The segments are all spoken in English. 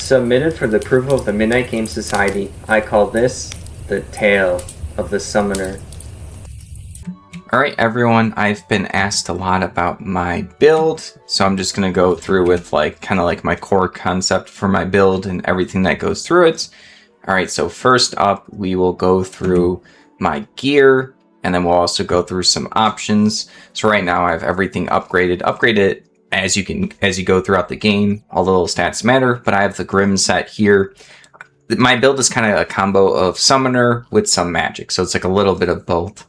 Submitted for the approval of the Midnight Game Society, I call this the Tale of the Summoner. Alright everyone, I've been asked a lot about my build, so I'm just going to go through with kind of my core concept for my build and everything that goes through it. Alright, so first up we will go through my gear, and then we'll also go through some options. So right now I have everything upgraded. Upgrade it as you go throughout the game. All the little stats matter, but I have the Grim set here. My build is kind of a combo of Summoner with some magic, so it's like a little bit of both.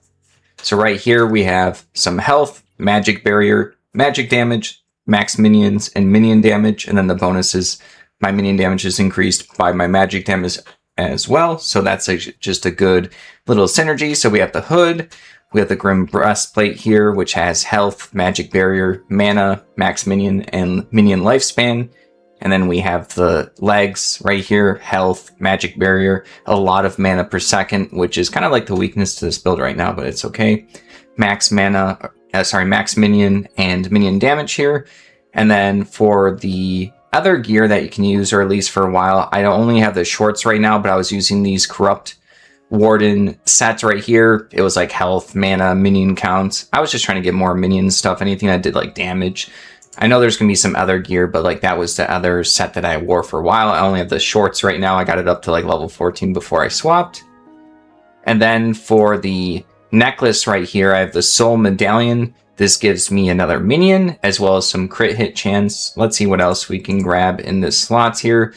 So right here we have some health, magic barrier, magic damage, max minions, and minion damage. And then the bonuses, my minion damage is increased by my magic damage as well. So that's just a good little synergy. So we have the hood, we have the Grim breastplate here, which has health, magic barrier, mana, max minion, and minion lifespan. And then we have the legs right here, health, magic barrier, a lot of mana per second, which is kind of like the weakness to this build right now, but it's okay. Max minion and minion damage here. And then for the other gear that you can use, or at least for a while, I only have the shorts right now, but I was using these Corrupt Warden sets right here. It was like health, mana, minion count. I was just trying to get more minion stuff, anything that did like damage. I know there's going to be some other gear, but that was the other set that I wore for a while. I only have the shorts right now. I got it up to level 14 before I swapped. And then for the necklace right here, I have the Soul Medallion. This gives me another minion as well as some crit hit chance. Let's see what else we can grab in the slots here.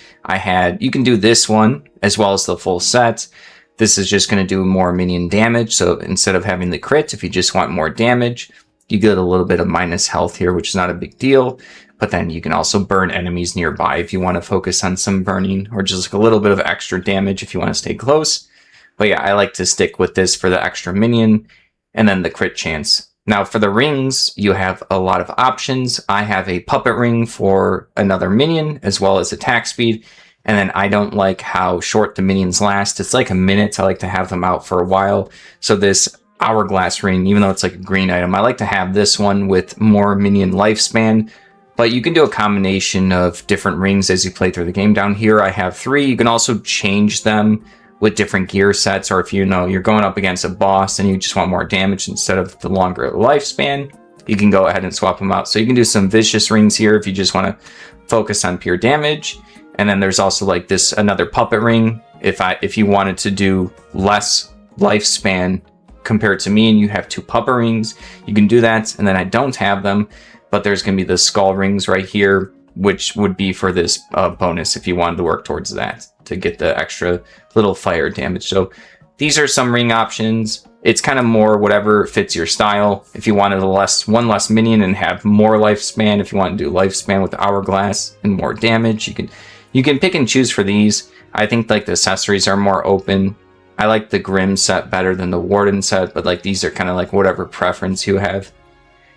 You can do this one as well as the full set. This is just going to do more minion damage. So instead of having the crit, if you just want more damage, you get a little bit of minus health here, which is not a big deal. But then you can also burn enemies nearby if you want to focus on some burning, or just a little bit of extra damage if you want to stay close. But yeah, I like to stick with this for the extra minion and then the crit chance. Now for the rings, you have a lot of options. I have a puppet ring for another minion as well as attack speed. And then I don't like how short the minions last. It's like a minute. I like to have them out for a while. So this hourglass ring, even though it's like a green item, I like to have this one with more minion lifespan. But you can do a combination of different rings as you play through the game. Down here I have 3. You can also change them with different gear sets, or if you're going up against a boss and you just want more damage instead of the longer lifespan, you can go ahead and swap them out. So you can do some vicious rings here if you just want to focus on pure damage. And then there's also another puppet ring if you wanted to do less lifespan compared to me and you have 2 puppet rings, you can do that. And then I don't have them, but there's going to be the skull rings right here, which would be for this bonus if you wanted to work towards that to get the extra little fire damage. So these are some ring options. It's kind of more whatever fits your style. If you wanted one less minion and have more lifespan, if you want to do lifespan with hourglass and more damage, you can pick and choose for these. I think the accessories are more open. I like the Grim set better than the Warden set, but these are kind of whatever preference you have.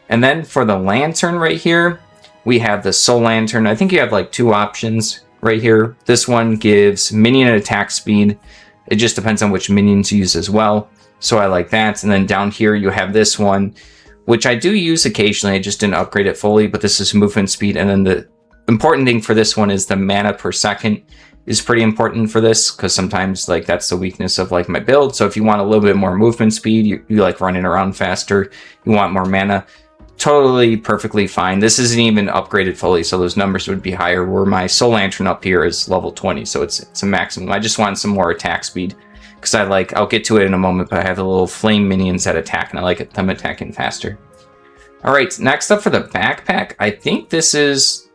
And then for the lantern right here, we have the Soul Lantern. I think you have 2 options right here. This one gives minion attack speed. It just depends on which minions you use as well. So I like that. And then down here you have this one, which I do use occasionally. I just didn't upgrade it fully, but this is movement speed. And then the important thing for this one is the mana per second is pretty important for this, because sometimes that's the weakness of my build. So if you want a little bit more movement speed, you running around faster, you want more mana, totally perfectly fine. This isn't even upgraded fully, so those numbers would be higher, where my Soul Lantern up here is level 20, so it's a maximum. I just want some more attack speed, because I'll get to it in a moment, but I have the little flame minions that attack, and I like them attacking faster. Alright, next up for the backpack, I think this is...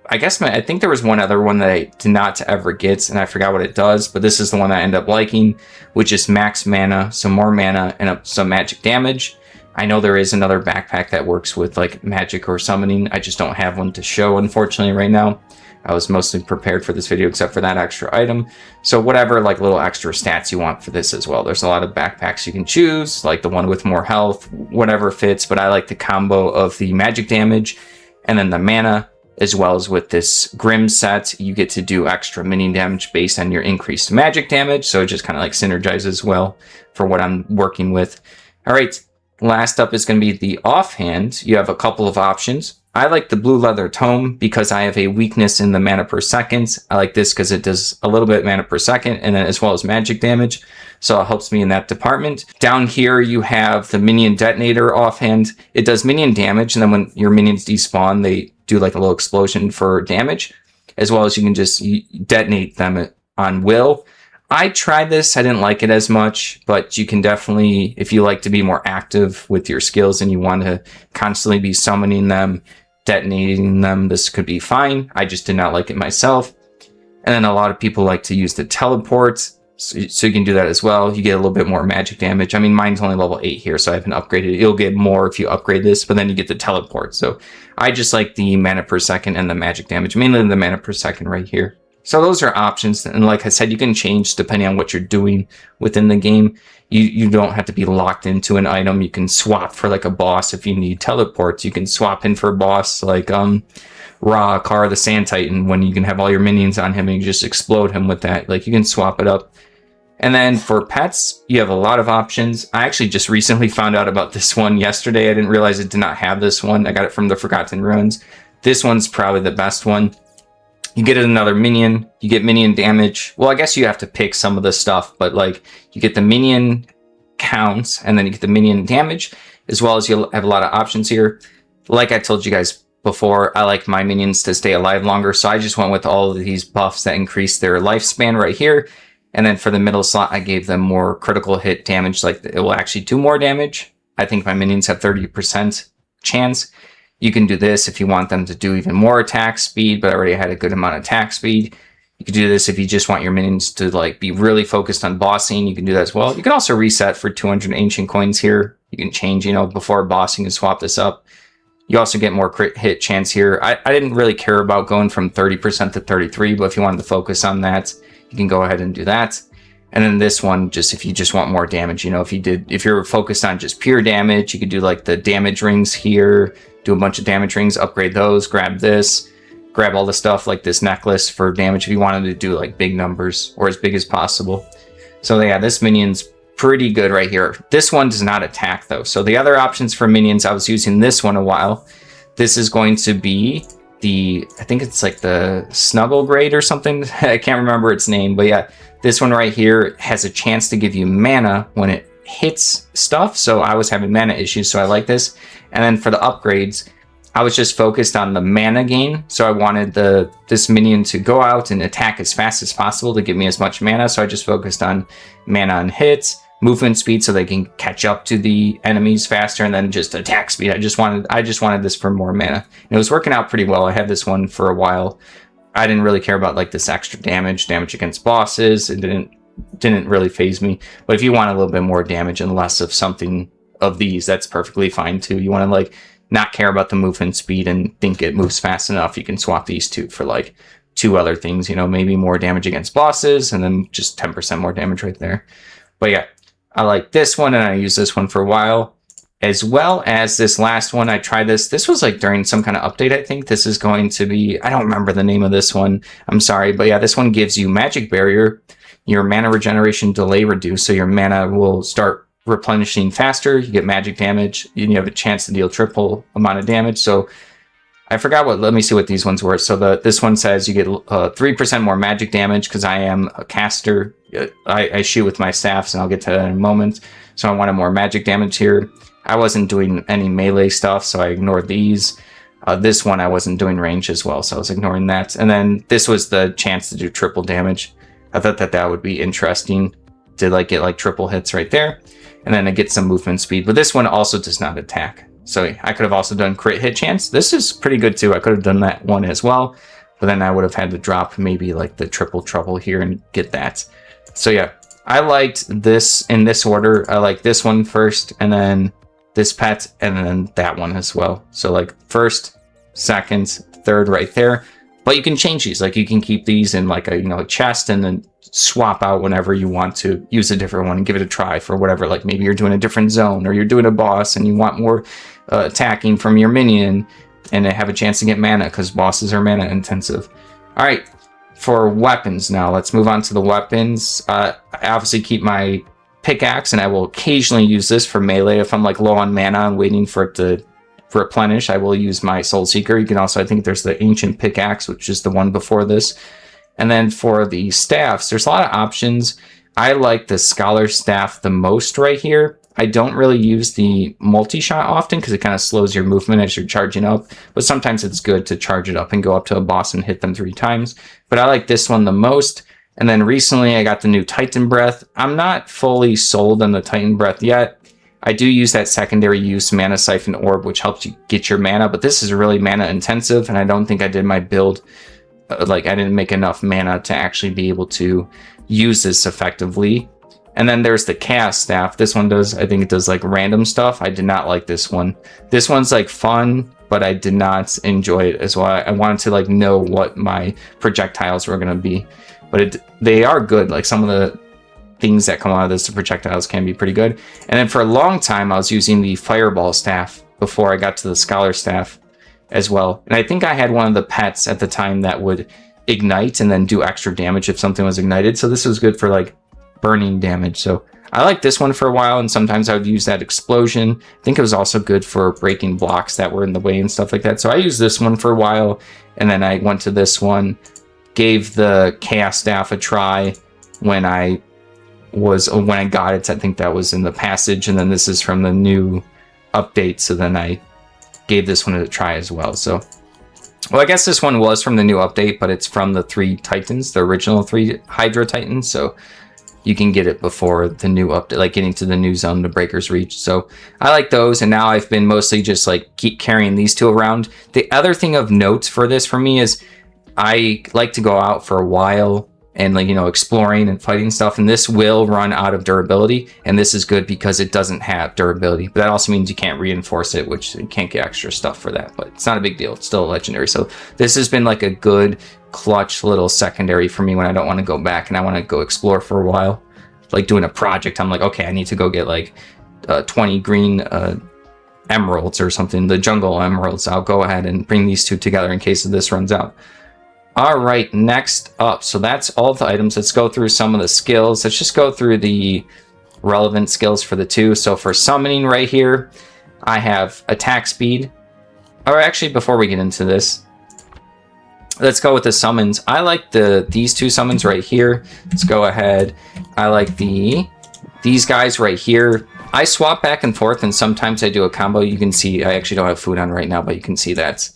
I think there was one other one that I did not ever get, and I forgot what it does, but this is the one that I ended up liking, which is max mana, some more mana, and some magic damage. I know there is another backpack that works with magic or summoning. I just don't have one to show, unfortunately, right now. I was mostly prepared for this video except for that extra item. So whatever little extra stats you want for this as well. There's a lot of backpacks you can choose, the one with more health, whatever fits, but I like the combo of the magic damage and then the mana. As well as with this Grim set, you get to do extra minion damage based on your increased magic damage. So it just kind of synergizes well for what I'm working with. All right, last up is going to be the offhand. You have a couple of options. I like the blue leather tome because I have a weakness in the mana per second. I like this because it does a little bit mana per second, and then as well as magic damage. So it helps me in that department. Down here, you have the minion detonator offhand. It does minion damage, and then when your minions despawn, they do like a little explosion for damage, as well as you can just detonate them on will. I tried this. I didn't like it as much, but you can definitely, if you like to be more active with your skills and you want to constantly be summoning them, detonating them, this could be fine. I just did not like it myself. And then a lot of people like to use the teleport, so you can do that as well. You get a little bit more magic damage. I mean, mine's only level 8 here, so I haven't upgraded it. You'll get more if you upgrade this, but then you get the teleport. So I just like the mana per second and the magic damage, mainly the mana per second right here. So those are options, and like I said, you can change depending on what you're doing within the game. You don't have to be locked into an item. You can swap for like a boss if you need teleports. You can swap in for a boss like Ra, Kara the Sand Titan, when you can have all your minions on him and you just explode him with that. Like, you can swap it up. And then for pets, you have a lot of options. I actually just recently found out about this one yesterday. I didn't realize it did not have this one. I got it from the Forgotten Ruins. This one's probably the best one. You get another minion, you get minion damage. Well, I guess you have to pick some of the stuff, but like, you get the minion counts, and then you get the minion damage, as well as you'll have a lot of options here. Like I told you guys before, I like my minions to stay alive longer, so I just went with all of these buffs that increase their lifespan right here. And then for the middle slot, I gave them more critical hit damage, like it will actually do more damage. I think my minions have 30% chance. You can do this if you want them to do even more attack speed, but I already had a good amount of attack speed. You can do this if you just want your minions to like be really focused on bossing. You can do that as well. You can also reset for 200 ancient coins here. You can change, before bossing and swap this up. You also get more crit hit chance here. I didn't really care about going from 30% to 33, but if you wanted to focus on that, you can go ahead and do that. And then this one, just if you just want more damage, if you're focused on just pure damage, you could do like the damage rings here, do a bunch of damage rings, upgrade those, grab this, grab all the stuff like this necklace for damage if you wanted to do like big numbers or as big as possible. So yeah, this minion's pretty good right here. This one does not attack though. So the other options for minions, I was using this one a while. This is going to be I think it's like the Snuggle Grade or something. I can't remember its name, but yeah, this one right here has a chance to give you mana when it hits stuff. So I was having mana issues, so I like this. And then for the upgrades, I was just focused on the mana gain. So I wanted this minion to go out and attack as fast as possible to give me as much mana. So I just focused on mana on hits, movement speed so they can catch up to the enemies faster, and then just attack speed. I just wanted this for more mana. And it was working out pretty well. I had this one for a while. I didn't really care about like this extra damage against bosses. It didn't really phase me. But if you want a little bit more damage and less of something of these, that's perfectly fine too. You want to like not care about the movement speed and think it moves fast enough, you can swap these two for like two other things, maybe more damage against bosses and then just 10% more damage right there. But yeah, I like this one, and I used this one for a while, as well as this last one. I tried this. This was like during some kind of update, I think. This is going to be, I don't remember the name of this one. I'm sorry. But yeah, this one gives you Magic Barrier, your mana regeneration delay reduced. So your mana will start replenishing faster. You get magic damage, and you have a chance to deal triple amount of damage. So I forgot let me see what these ones were. So this one says you get 3% more magic damage because I am a caster. I shoot with my staffs, and I'll get to that in a moment. So I wanted more magic damage here. I wasn't doing any melee stuff, so I ignored these. This one I wasn't doing range as well, so I was ignoring that. And then this was the chance to do triple damage. I thought that would be interesting to like get like triple hits right there. And then I get some movement speed. But this one also does not attack. So I could have also done crit hit chance. This is pretty good too. I could have done that one as well. But then I would have had to drop maybe like the triple trouble here and get that. So yeah, I liked this in this order. I like this one first, and then this pet, and then that one as well. So like first, second, third right there. But you can change these. Like you can keep these in like a chest and then swap out whenever you want to use a different one and give it a try for whatever. Like maybe you're doing a different zone, or you're doing a boss and you want more attacking from your minion and have a chance to get mana because bosses are mana intensive. All right, for weapons now, let's move on to the weapons. I obviously keep my pickaxe, and I will occasionally use this for melee if I'm like low on mana and waiting for it to replenish, I will use my Soul Seeker. You can also, I think there's the Ancient Pickaxe, which is the one before this. And then for the staffs, there's a lot of options. I like the Scholar Staff the most right here. I don't really use the multi-shot often because it kind of slows your movement as you're charging up. But sometimes it's good to charge it up and go up to a boss and hit them 3 times. But I like this one the most. And then recently I got the new Titan Breath. I'm not fully sold on the Titan Breath yet. I do use that secondary use Mana Siphon Orb, which helps you get your mana. But this is really mana intensive. And I don't think I did my build. I didn't make enough mana to actually be able to use this effectively. And then there's the Chaos Staff. This one does, I think it does like random stuff. I did not like this one. This one's like fun, but I did not enjoy it as well. I wanted to like know what my projectiles were going to be. But they are good. Like some of the things that come out of this, the projectiles can be pretty good. And then for a long time, I was using the Fireball Staff before I got to the Scholar Staff as well. And I think I had one of the pets at the time that would ignite and then do extra damage if something was ignited. So this was good for like burning damage. So I liked this one for a while, and sometimes I would use that explosion. I think it was also good for breaking blocks that were in the way and stuff like that. So I used this one for a while, and then I went to this one, gave the Chaos Staff a try when I got it. I think that was in the passage, and then this is from the new update. So then I gave this one a try as well. So, well, I guess this one was from the new update, but it's from the 3 Titans, the original 3 Hydra Titans. So you can get it before the new update, like getting to the new zone, the Breaker's Reach. So I like those, and now I've been mostly just like keep carrying these 2 around. The other thing of note for this for me is I like to go out for a while and like, you know, exploring and fighting stuff, and this will run out of durability, and this is good because it doesn't have durability. But that also means you can't reinforce it, which you can't get extra stuff for that, but it's not a big deal. It's still a legendary. So this has been like a good clutch little secondary for me when I don't want to go back and I want to go explore for a while, like doing a project. I'm like, okay, I need to go get like 20 green emeralds or something, the jungle emeralds. I'll go ahead and bring these 2 together in case this runs out. All right, next up. So that's all the items. Let's go through some of the skills. Let's just go through the relevant skills for the 2. So for summoning right here, I have attack speed. Or actually, before we get into this, let's go with the summons. I like these 2 summons right here. Let's go ahead. I like these guys right here. I swap back and forth, and sometimes I do a combo. You can see I actually don't have food on right now, but you can see that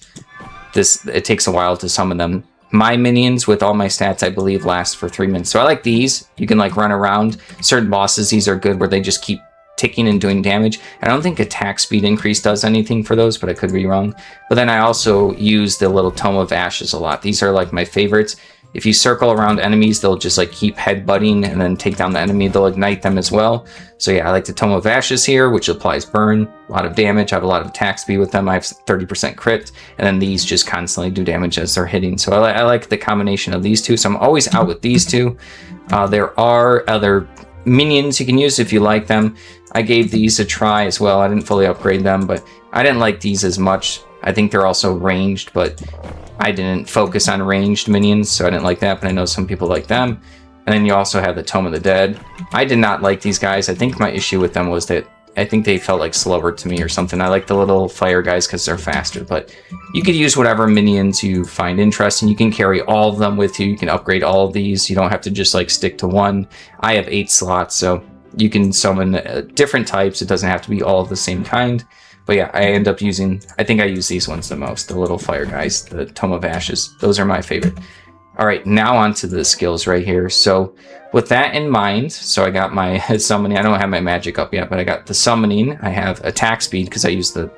it takes a while to summon them. My minions with all my stats, I believe, last for 3 minutes. So I like these. You can like run around. Certain bosses, these are good where they just keep ticking and doing damage. I don't think attack speed increase does anything for those, but I could be wrong. But then I also use the little Tome of Ashes a lot. These are like my favorites. If you circle around enemies, they'll just like keep headbutting and then take down the enemy. They'll ignite them as well. So yeah, I like the Tome of Ashes here, which applies burn, a lot of damage. I have a lot of attack speed with them. I have 30% crit, and then these just constantly do damage as they're hitting. So I like the combination of these 2. So I'm always out with these 2. There are other minions you can use if you like them. I gave these a try as well. I didn't fully upgrade them, but I didn't like these as much. I think they're also ranged, but I didn't focus on ranged minions, so I didn't like that, but I know some people like them. And then you also have the Tome of the Dead. I did not like these guys. I think my issue with them was that I think they felt like slower to me or something. I like the little fire guys because they're faster, but you could use whatever minions you find interesting. You can carry all of them with you. You can upgrade all of these. You don't have to just like stick to one. I have 8 slots, so you can summon different types. It doesn't have to be all of the same kind. But yeah, I end up using, I think I use these ones the most, the little fire guys, the Tome of Ashes. Those are my favorite. All right, now on to the skills right here. So with that in mind, so I got my summoning. I don't have my magic up yet, but I got the summoning. I have attack speed because I use the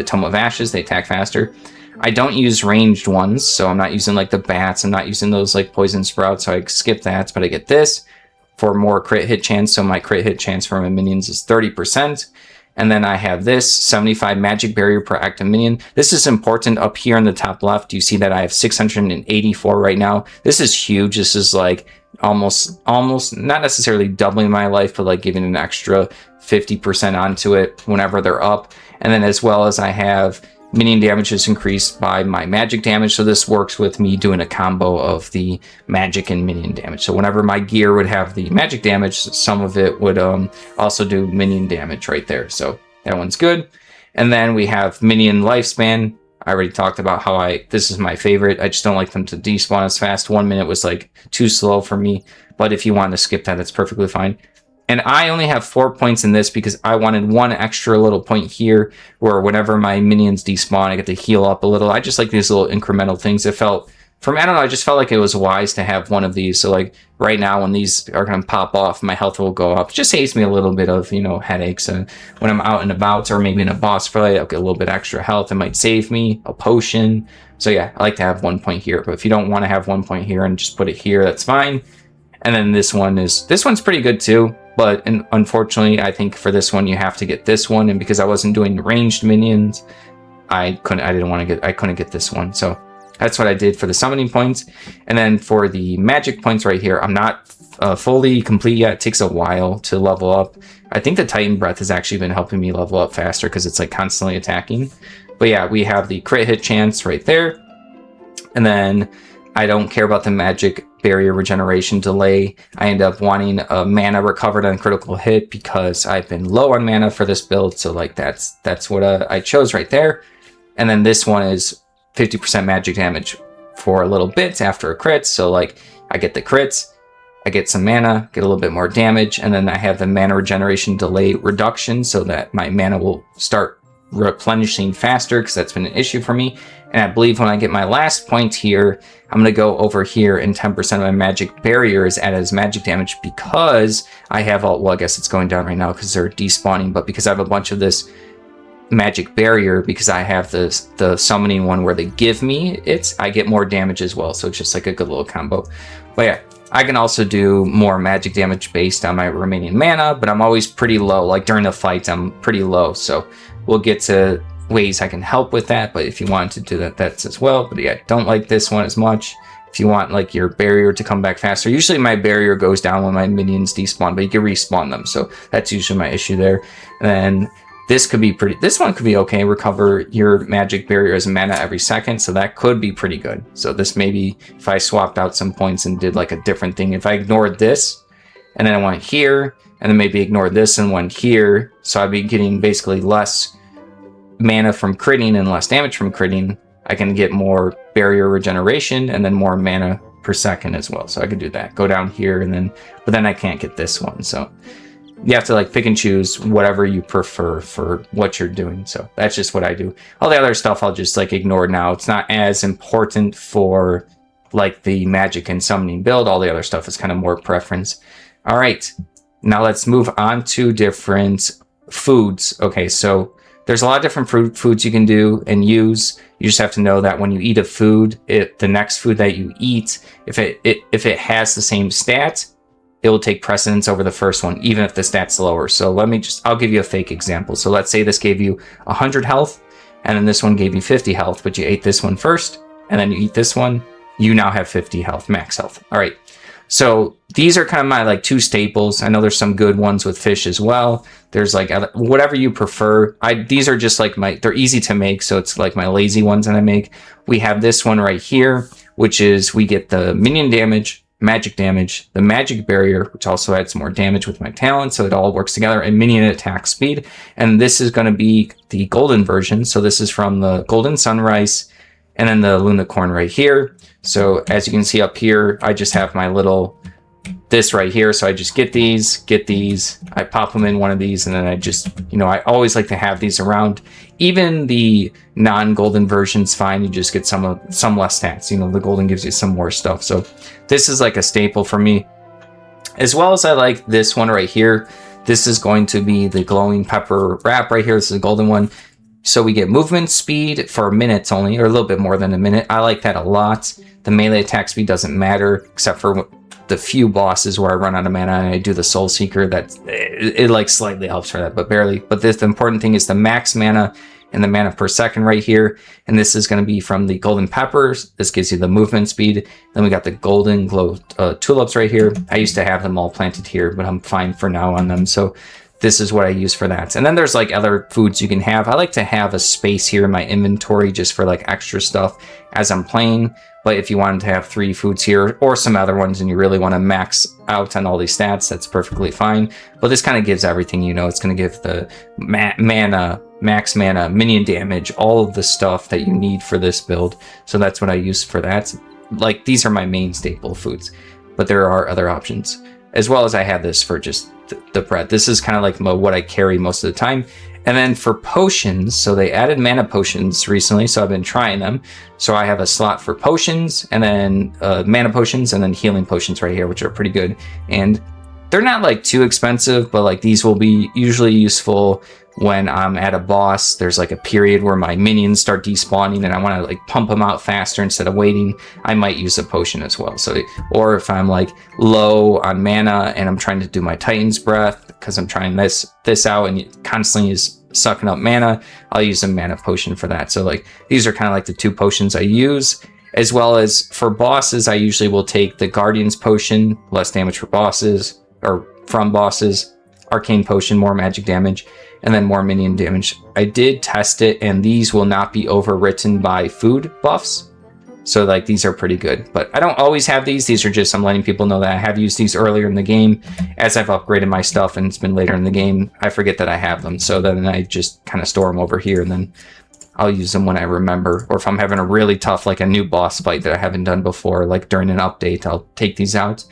Tome of Ashes. They attack faster. I don't use ranged ones, so I'm not using like the bats. I'm not using those like poison sprouts, so I skip that. But I get this for more crit hit chance. So my crit hit chance for my minions is 30%. And then I have this 75 magic barrier per active minion. This is important up here in the top left. You see that I have 684 right now. This is huge. This is like almost not necessarily doubling my life, but like giving an extra 50% onto it whenever they're up. And then as well as I have minion damage is increased by my magic damage. So this works with me doing a combo of the magic and minion damage. So whenever my gear would have the magic damage, some of it would also do minion damage right there. So that one's good. And then we have minion lifespan. I already talked about how this is my favorite. I just don't like them to despawn as fast. 1 minute was like too slow for me. But if you want to skip that, that's perfectly fine. And I only have 4 points in this because I wanted one extra little point here where whenever my minions despawn, I get to heal up a little. I just like these little incremental things. It felt, for me, I don't know, I just felt like it was wise to have one of these. So like right now when these are going to pop off, my health will go up. It just saves me a little bit of, headaches. And when I'm out and about or maybe in a boss fight, I'll get a little bit extra health. It might save me a potion. So yeah, I like to have 1 point here. But if you don't want to have 1 point here and just put it here, that's fine. And then this one's pretty good too. But unfortunately, I think for this one, you have to get this one. And because I wasn't doing ranged minions, I couldn't get this one. So that's what I did for the summoning points. And then for the magic points right here, I'm not fully complete yet. It takes a while to level up. I think the Titan Breath has actually been helping me level up faster because it's like constantly attacking. But yeah, we have the crit hit chance right there. And then I don't care about the magic barrier regeneration delay. I end up wanting a mana recovered on critical hit because I've been low on mana for this build. So like that's what I chose right there. And then this one is 50% magic damage for a little bit after a crit. So like I get the crits, I get some mana, get a little bit more damage, and then I have the mana regeneration delay reduction so that my mana will start replenishing faster because that's been an issue for me. And I believe when I get my last point here, I'm going to go over here and 10% of my magic barrier is added as magic damage because I have well, I guess it's going down right now because they're despawning, but because I have a bunch of this magic barrier, because I have the summoning one where they give me it, I get more damage as well. So it's just like a good little combo. But yeah, I can also do more magic damage based on my remaining mana, but I'm always pretty low. Like during the fights, I'm pretty low. So we'll get to ways I can help with that. But if you want to do that, that's as well. But yeah, don't like this one as much. If you want like your barrier to come back faster, usually my barrier goes down when my minions despawn, but you can respawn them. So that's usually my issue there. And then this one could be okay. Recover your magic barrier as mana every second. So that could be pretty good. So this maybe if I swapped out some points and did like a different thing, if I ignored this and then I went here and then maybe ignored this and went here. So I'd be getting basically less mana from critting and less damage from critting. I can get more barrier regeneration and then more mana per second as well. So I could do that. Go down here and but then I can't get this one. So you have to like pick and choose whatever you prefer for what you're doing. So that's just what I do. All the other stuff I'll just like ignore now. It's not as important for like the magic and summoning build. All the other stuff is kind of more preference. All right, now let's move on to different foods. Okay, so there's a lot of different foods you can do and use. You just have to know that when you eat a food, the next food that you eat, if it has the same stat, it will take precedence over the first one, even if the stat's lower. So I'll give you a fake example. So let's say this gave you 100 health, and then this one gave you 50 health, but you ate this one first, and then you eat this one, you now have 50 health, max health. All right. So these are kind of my like two staples. I know there's some good ones with fish as well. There's like whatever you prefer. These are just like they're easy to make. So it's like my lazy ones that I make. We have this one right here, which is we get the minion damage, magic damage, the magic barrier, which also adds more damage with my talent. So it all works together, and minion attack speed. And this is going to be the golden version. So this is from the Golden Sunrise and then the Lunicorn right here. So as you can see up here, I just have my this right here. So I just get these, I pop them in one of these, and then I just, I always like to have these around. Even the non-golden version's fine. You just get some less stats. The golden gives you some more stuff. So this is like a staple for me. As well as I like this one right here. This is going to be the glowing pepper wrap right here. This is a golden one. So we get movement speed for minutes only, or a little bit more than a minute. I like that a lot. The melee attack speed doesn't matter, except for the few bosses where I run out of mana and I do the Soul Seeker. It like slightly helps for that, but barely. But the important thing is the max mana and the mana per second right here. And this is going to be from the golden peppers. This gives you the movement speed. Then we got the golden glow tulips right here. I used to have them all planted here, but I'm fine for now on them. So this is what I use for that. And then there's like other foods you can have. I like to have a space here in my inventory just for like extra stuff as I'm playing. But if you wanted to have 3 foods here or some other ones and you really want to max out on all these stats, that's perfectly fine. But this kind of gives everything, it's going to give the mana, max mana, minion damage, all of the stuff that you need for this build. So that's what I use for that. Like, these are my main staple foods, but there are other options. As well as I have this for just the bread. This is kind of like what I carry most of the time. And then for potions, so they added mana potions recently, so I've been trying them. So I have a slot for potions, and then mana potions, and then healing potions right here, which are pretty good. And they're not like too expensive, but like these will be usually useful when I'm at a boss. There's like a period where my minions start despawning and I want to like pump them out faster instead of waiting. I might use a potion as well. So, or if I'm like low on mana and I'm trying to do my Titan's Breath because I'm trying this out and it constantly is sucking up mana, I'll use a mana potion for that. So like these are kind of like the two potions I use. As well as for bosses, I usually will take the Guardian's Potion, less damage for bosses, or from bosses, Arcane Potion, more magic damage, and then more minion damage. I did test it, and these will not be overwritten by food buffs. So like these are pretty good, but I don't always have these. These are just, I'm letting people know that I have used these earlier in the game. As I've upgraded my stuff and it's been later in the game, I forget that I have them. So then I just kind of store them over here, and then I'll use them when I remember. Or if I'm having a really tough, like a new boss fight that I haven't done before, like during an update, I'll take these out.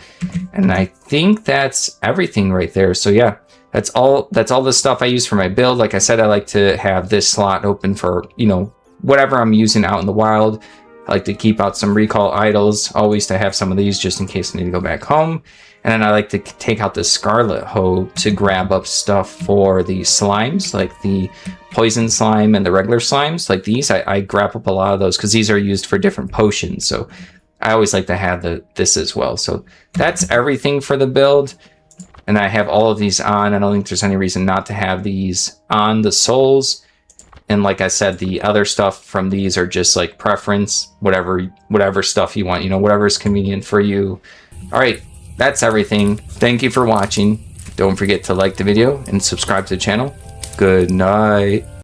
And I think that's everything right there. So yeah, that's all the stuff I use for my build. Like I said, I like to have this slot open for, you know, whatever I'm using out in the wild. I like to keep out some recall idols, always to have some of these just in case I need to go back home. And then I like to take out the Scarlet Hoe to grab up stuff for the slimes, like the poison slime and the regular slimes. Like these, I grab up a lot of those because these are used for different potions. So I always like to have this as well. So that's everything for the build. And I have all of these on. I don't think there's any reason not to have these on the souls. And like I said, the other stuff from these are just like preference, whatever stuff you want, you know, whatever is convenient for you. All right, that's everything. Thank you for watching. Don't forget to like the video and subscribe to the channel. Good night.